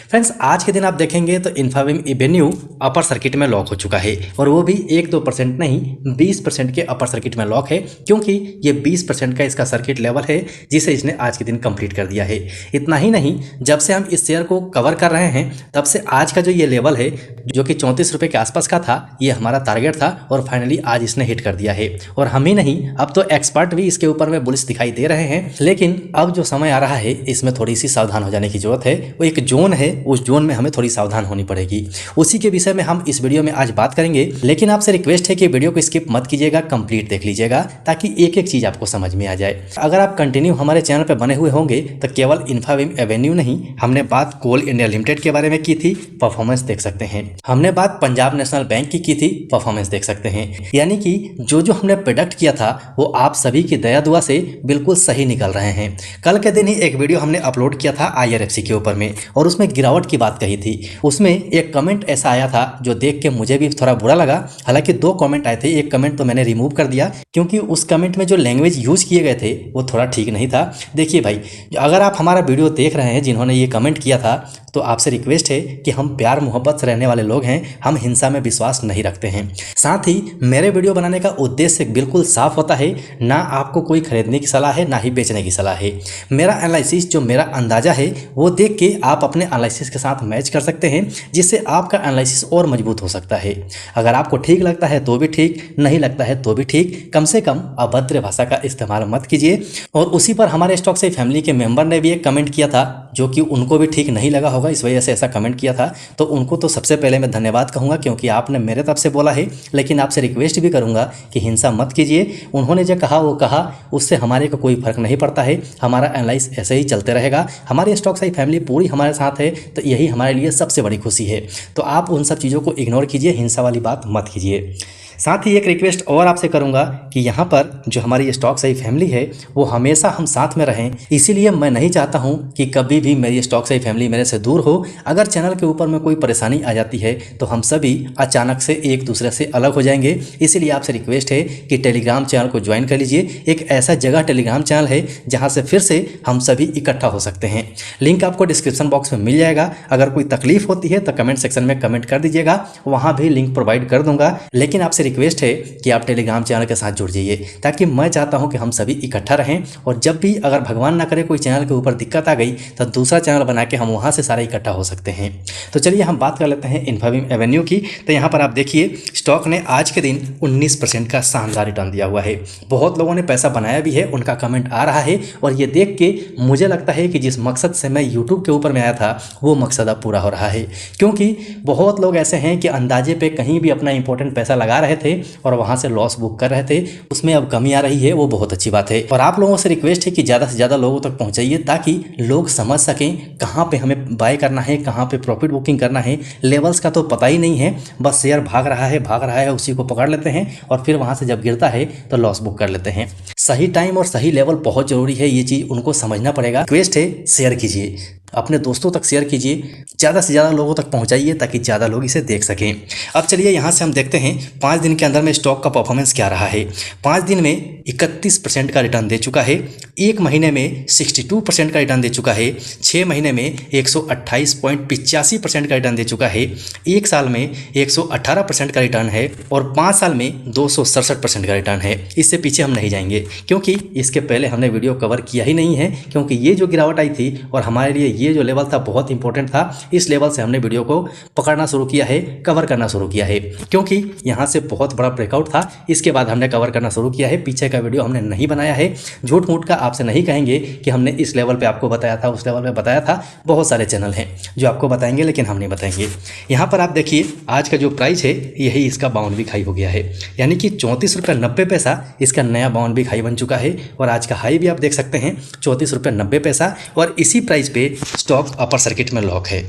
Friends आज के दिन आप देखेंगे तो इन्फाबीम एवेन्यू अपर सर्किट में लॉक हो चुका है और वो भी 1-2% नहीं 20% के अपर सर्किट में लॉक है, क्योंकि ये 20% का इसका सर्किट लेवल है जिसे इसने आज के दिन कंप्लीट कर दिया है। इतना ही नहीं, जब से हम इस शेयर को कवर कर रहे हैं तब से आज का जो ये लेवल है जो कि 34 रुपये के आसपास का था, ये हमारा टारगेट था और फाइनली आज इसने हिट कर दिया है। और हम ही नहीं, अब तो एक्सपर्ट भी इसके ऊपर में बुलिश दिखाई दे रहे हैं। लेकिन अब जो समय आ रहा है इसमें थोड़ी सी सावधान हो जाने की जरूरत है। वो एक जोन है, उस जोन में हमें थोड़ी सावधान होनी पड़ेगी। उसी के विषय में हम इस वीडियो में आज बात करेंगे। लेकिन आपसे रिक्वेस्ट है कि वीडियो को स्किप मत कीजिएगा, कंप्लीट देख लीजिएगा ताकि एक एक चीज आपको समझ में आ जाए। अगर आप कंटिन्यू हमारे चैनल पर बने हुए होंगे तो केवल इन्फाबीम एवेन्यू नहीं, हमने बात कोल इंडिया लिमिटेड के बारे में की थी, परफॉर्मेंस देख सकते हैं। हमने बात पंजाब नेशनल बैंक की थी, परफॉर्मेंस देख सकते हैं। यानी कि जो हमने प्रोडक्ट किया था वो आप सभी की दया दुआ से बिल्कुल सही निकल रहे हैं। कल के दिन ही एक वीडियो हमने अपलोड किया था IRFC के ऊपर में और उसमें गिरावट की बात कही थी। उसमें एक कमेंट ऐसा आया था जो देख के मुझे भी थोड़ा बुरा लगा। हालांकि 2 कमेंट आए थे, एक कमेंट तो मैंने रिमूव कर दिया क्योंकि उस कमेंट में जो लैंग्वेज यूज किए गए थे वो थोड़ा ठीक नहीं था। देखिए भाई, अगर आप हमारा वीडियो देख रहे हैं जिन्होंने ये कमेंट किया था, तो आपसे रिक्वेस्ट है कि हम प्यार मोहब्बत से रहने वाले लोग हैं, हम हिंसा में विश्वास नहीं रखते हैं। साथ ही मेरे वीडियो बनाने का उद्देश्य बिल्कुल साफ होता है, ना आपको कोई खरीदने की सलाह है ना ही बेचने की सलाह है। मेरा एनालिसिस जो मेरा अंदाजा है वो देख के आप अपने एनालिसिस के साथ मैच कर सकते हैं, जिससे आपका एनालिसिस और मजबूत हो सकता है। अगर आपको ठीक लगता है तो भी ठीक, नहीं लगता है तो भी ठीक, कम से कम अभद्र भाषा का इस्तेमाल मत कीजिए। और उसी पर हमारे स्टॉक से फैमिली के मेंबर ने भी एक कमेंट किया था जो कि उनको भी ठीक नहीं लगा होगा, इस वजह से ऐसा कमेंट किया था। तो उनको तो सबसे पहले मैं धन्यवाद कहूँगा क्योंकि आपने मेरे तरफ से बोला है, लेकिन आपसे रिक्वेस्ट भी करूँगा कि हिंसा मत कीजिए। उन्होंने जो कहा वो कहा, उससे हमारे को कोई फर्क नहीं पड़ता है। हमारा एनालाइज ऐसे ही चलते रहेगा। हमारी स्टॉक साई फैमिली पूरी हमारे साथ है, तो यही हमारे लिए सबसे बड़ी खुशी है। तो आप उन सब चीज़ों को इग्नोर कीजिए, हिंसा वाली बात मत कीजिए। साथ ही एक रिक्वेस्ट और आपसे करूंगा कि यहाँ पर जो हमारी स्टॉक सही फैमिली है वो हमेशा हम साथ में रहें। इसीलिए मैं नहीं चाहता हूँ कि कभी भी मेरी स्टॉक सही फैमिली मेरे से दूर हो। अगर चैनल के ऊपर में कोई परेशानी आ जाती है तो हम सभी अचानक से एक दूसरे से अलग हो जाएंगे। इसीलिए आपसे रिक्वेस्ट है कि टेलीग्राम चैनल को ज्वाइन कर लीजिए। एक ऐसा जगह टेलीग्राम चैनल है जहाँ से फिर से हम सभी इकट्ठा हो सकते हैं। लिंक आपको डिस्क्रिप्शन बॉक्स में मिल जाएगा। अगर कोई तकलीफ होती है तो कमेंट सेक्शन में कमेंट कर दीजिएगा, वहाँ भी लिंक प्रोवाइड कर दूंगा। लेकिन आपसे रिक्वेस्ट है कि आप टेलीग्राम चैनल के साथ जुड़ जाइए, ताकि मैं चाहता हूं कि हम सभी इकट्ठा रहें। और जब भी अगर भगवान ना करे कोई चैनल के ऊपर दिक्कत आ गई तो दूसरा चैनल बना के हम वहां से सारे इकट्ठा हो सकते हैं। तो चलिए हम बात कर लेते हैं इन्फाबीम एवेन्यू की। तो यहाँ पर आप देखिए स्टॉक ने आज के दिन 19% का शानदार रिटर्न दिया हुआ है। बहुत लोगों ने पैसा बनाया भी है, उनका कमेंट आ रहा है और ये देख के मुझे लगता है कि जिस मकसद से मैं यूट्यूब के ऊपर में आया था वो मकसद अब पूरा हो रहा है। क्योंकि बहुत लोग ऐसे हैं कि अंदाजे पे कहीं भी अपना इंपॉर्टेंट पैसा लगा रहे थे और वहां से लॉस बुक कर रहे थे, उसमें अब कमी आ रही है, वो बहुत अच्छी बात है। और आप लोगों से रिक्वेस्ट है कि ज़्यादा से ज़्यादा लोगों तक पहुंचाइए ताकि लोग समझ सकें कहां पे हमें बाय करना है, कहां पे प्रॉफिट बुकिंग करना है। लेवल्स का तो पता ही नहीं है, बस शेयर भाग रहा है, उसी को पकड़ लेते हैं और फिर वहां से जब गिरता है तो लॉस बुक कर लेते हैं। सही टाइम और सही लेवल बहुत जरूरी है, ये चीज़ उनको समझना पड़ेगा। रिक्वेस्ट है शेयर कीजिए, अपने दोस्तों तक शेयर कीजिए, ज़्यादा से ज़्यादा लोगों तक पहुंचाइए ताकि ज़्यादा लोग इसे देख सकें। अब चलिए यहाँ से हम देखते हैं 5 दिन के अंदर में स्टॉक का परफॉर्मेंस क्या रहा है। 5 दिन में 31% का रिटर्न दे चुका है, 1 महीने में 62% का रिटर्न दे चुका है, 6 महीने में 128.85% का रिटर्न दे चुका है, 1 साल में 118% का रिटर्न है और 5 साल में 267% का रिटर्न है। इससे पीछे हम नहीं जाएंगे क्योंकि इसके पहले हमने वीडियो कवर किया ही नहीं है, क्योंकि ये जो गिरावट आई थी और हमारे लिए ये जो लेवल था बहुत इंपॉर्टेंट था। इस लेवल से हमने वीडियो को पकड़ना शुरू किया है, कवर करना शुरू किया है, क्योंकि यहाँ से बहुत बड़ा ब्रेकआउट था। इसके बाद हमने कवर करना शुरू किया है। पीछे का वीडियो हमने नहीं बनाया है, झूठ मूठ का आपसे नहीं कहेंगे कि हमने इस लेवल पे आपको बताया था, उस लेवल पे बताया था। बहुत सारे चैनल हैं जो आपको बताएंगे लेकिन हम नहीं बताएंगे। यहाँ पर आप देखिए आज का जो प्राइस है यही इसका बाउंड्री खाई हो गया है, यानी कि 34.90 इसका नया बाउंड्री खाई बन चुका है। और आज का हाई भी आप देख सकते हैं 34.90 और इसी प्राइस पे स्टॉक अपर सर्किट में लॉक है।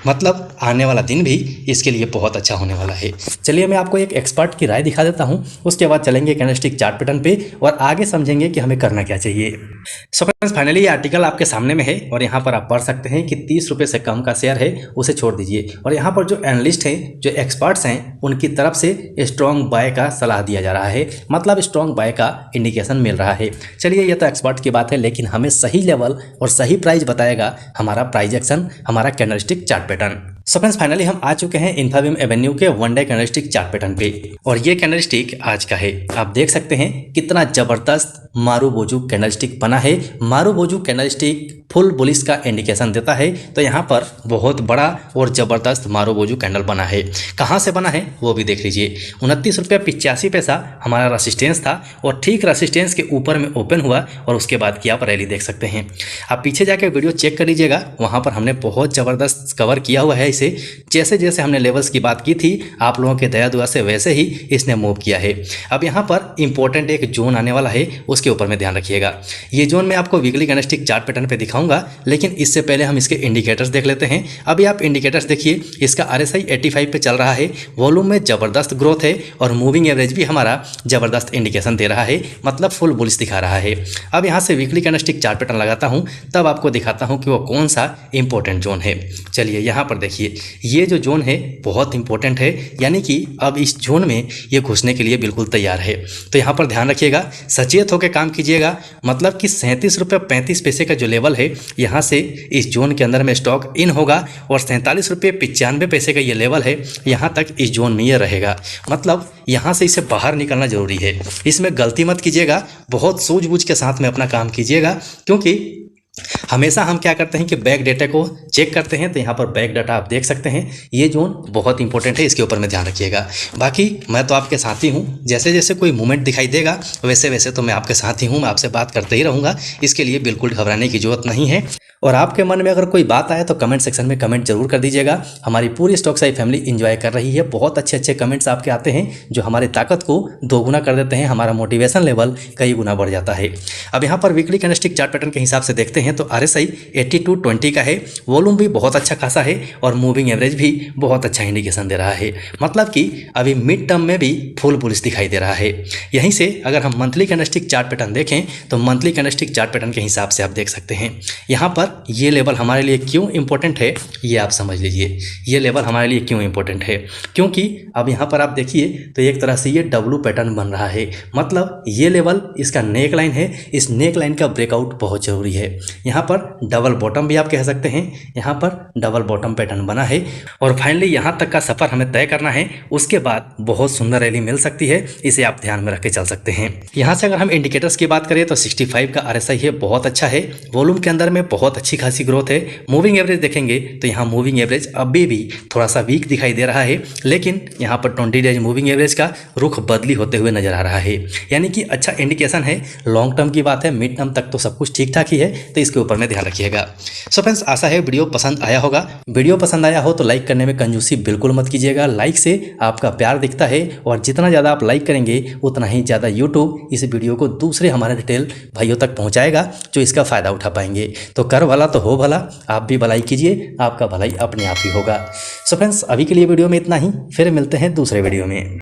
मतलब आने वाला दिन भी इसके लिए बहुत अच्छा होने वाला है। चलिए मैं आपको एक एक्सपर्ट की राय दिखा देता हूं, उसके बाद चलेंगे कैंडलस्टिक चार्ट पैटर्न पे और आगे समझेंगे कि हमें करना क्या चाहिए। सो फ्रेंड्स फाइनली ये आर्टिकल आपके सामने में है और यहाँ पर आप पढ़ सकते हैं कि 30 रुपये से कम का शेयर है उसे छोड़ दीजिए। और यहाँ पर जो एनालिस्ट हैं, जो एक्सपर्ट्स हैं, उनकी तरफ से स्ट्रॉन्ग बाय का सलाह दिया जा रहा है, मतलब स्ट्रॉन्ग बाय का इंडिकेशन मिल रहा है। चलिए ये तो एक्सपर्ट की बात है, लेकिन हमें सही लेवल और सही प्राइस बताएगा हमारा प्राइस एक्शन, हमारा candlestick chart pattern. So friends finally हम आ चुके हैं इन्फाबीम एवेन्यू के one day candlestick chart pattern पे और ये कैंडलस्टिक आज का है। आप देख सकते हैं कितना जबरदस्त मारुबोजू कैंडलस्टिक बना है। मारुबोजू कैंडलस्टिक फुल बुलिश का इंडिकेशन देता है, तो यहाँ पर बहुत बड़ा और जबरदस्त मारुबोजू कैंडल बना है। कहाँ से बना है वो भी देख लीजिए। 29 रुपये 85 पैसा हमारा रेसिस्टेंस था और ठीक रेसिस्टेंस के ऊपर में ओपन हुआ और उसके बाद की आप रैली देख सकते हैं। आप पीछे जाकर वीडियो चेक कर लीजिएगा, वहाँ पर हमने बहुत ज़बरदस्त कवर किया हुआ है इसे। जैसे जैसे हमने लेवल्स की बात की थी आप लोगों के दया दुआ से, वैसे ही इसने मूव किया है। अब यहाँ पर इंपॉर्टेंट एक जोन आने वाला है, उसके ऊपर में ध्यान रखिएगा। ये जोन मैं आपको वीकली कैंडलस्टिक चार्ट पैटर्न पे दिखाऊंगा, लेकिन इससे पहले हम इसके इंडिकेटर्स देख लेते हैं। अभी आप इंडिकेटर्स देखिए, इसका RSI 85 पे चल रहा है, वॉल्यूम में ज़बरदस्त ग्रोथ है और मूविंग एवरेज भी हमारा ज़बरदस्त इंडिकेशन दे रहा है, मतलब फुल बुलिश दिखा रहा है। अब यहाँ से वीकली कैंडलस्टिक चार्ट पैटर्न लगाता हूँ, तब आपको दिखाता हूँ कि वो कौन सा इंपॉर्टेंट जोन है। चलिए यहाँ पर देखिए, ये जो जोन है बहुत इंपॉर्टेंट है, यानी कि अब इस जोन में ये घुसने के लिए बिल्कुल तैयार है। तो यहाँ पर ध्यान रखिएगा, सचेत होकर काम कीजिएगा, मतलब कि 37 रुपये 35 पैसे का जो लेवल है, यहाँ से इस जोन के अंदर में स्टॉक इन होगा और 47 रुपये 95 पैसे का ये लेवल है, यहाँ तक इस जोन में ये रहेगा। मतलब यहाँ से इसे बाहर निकलना जरूरी है। इसमें गलती मत कीजिएगा, बहुत सूझबूझ के साथ में अपना काम कीजिएगा, क्योंकि हमेशा हम क्या करते हैं कि बैक डेटा को चेक करते हैं। तो यहाँ पर बैक डाटा आप देख सकते हैं, ये जोन बहुत इंपॉर्टेंट है, इसके ऊपर में ध्यान रखिएगा। बाकी मैं तो आपके साथ ही हूँ, जैसे जैसे कोई मूवमेंट दिखाई देगा वैसे वैसे तो मैं आपके साथ ही हूँ, मैं आपसे बात करते ही रहूँगा। इसके लिए बिल्कुल घबराने की जरूरत नहीं है। और आपके मन में अगर कोई बात आए तो कमेंट सेक्शन में कमेंट जरूर कर दीजिएगा। हमारी पूरी स्टॉक साई फैमिली एंजॉय कर रही है, बहुत अच्छे अच्छे कमेंट्स आपके आते हैं जो हमारी ताकत को दोगुना कर देते हैं, हमारा मोटिवेशन लेवल कई गुना बढ़ जाता है। अब यहाँ पर वीकली कैंडलस्टिक चार्ट पैटर्न के हिसाब से देखते हैं तो RSI 82.20 का है, वॉल्यूम भी बहुत अच्छा खासा है और मूविंग एवरेज भी बहुत अच्छा इंडिकेशन दे रहा है, मतलब कि अभी मिड टर्म में भी फुल बुलिश दिखाई दे रहा है। यहीं से अगर हम मंथली कैंडलस्टिक चार्ट पैटर्न देखें तो मंथली कैंडलस्टिक चार्ट पैटर्न के हिसाब से आप देख सकते हैं यहाँ पर ये लेवल हमारे लिए क्यों इंपॉर्टेंट है, ये आप समझ लीजिए। ये लेवल हमारे लिए क्यों इंपॉर्टेंट है, क्योंकि अब यहाँ पर आप देखिए तो एक तरह से ये W पैटर्न बन रहा है, मतलब ये लेवल इसका नेक लाइन है, इस नेक लाइन का ब्रेकआउट बहुत जरूरी है। यहाँ पर डबल बॉटम भी आप कह सकते हैं, यहाँ पर डबल बॉटम पैटर्न बना है और फाइनली यहाँ तक का सफर हमें तय करना है, उसके बाद बहुत सुंदर रैली मिल सकती है, इसे आप ध्यान में रख के चल सकते हैं। यहाँ से अगर हम इंडिकेटर्स की बात करें तो 65 का RSI है, बहुत अच्छा है, वॉल्यूम के अंदर में बहुत अच्छी खासी ग्रोथ है। मूविंग एवरेज देखेंगे तो यहाँ मूविंग एवरेज अभी भी थोड़ा सा वीक दिखाई दे रहा है, लेकिन यहाँ पर 20 डेज मूविंग एवरेज का रुख बदली होते हुए नजर आ रहा है, यानी कि अच्छा इंडिकेशन है। लॉन्ग टर्म की बात है, मिड टर्म तक तो सब कुछ ठीक ठाक ही है, तो इसके ऊपर में ध्यान रखिएगा। सो फ्रेंड्स आशा है वीडियो पसंद आया होगा। वीडियो पसंद आया हो तो लाइक करने में कंजूसी बिल्कुल मत कीजिएगा, लाइक से आपका प्यार दिखता है और जितना ज़्यादा आप लाइक करेंगे उतना ही ज़्यादा यूट्यूब इस वीडियो को दूसरे हमारे रिटेल भाइयों तक पहुँचाएगा जो इसका फ़ायदा उठा पाएंगे। तो कर भला तो हो भला, आप भी भलाई कीजिए, आपका भलाई अपने आप ही होगा। सो फ्रेंड्स अभी के लिए वीडियो में इतना ही, फिर मिलते हैं दूसरे वीडियो में।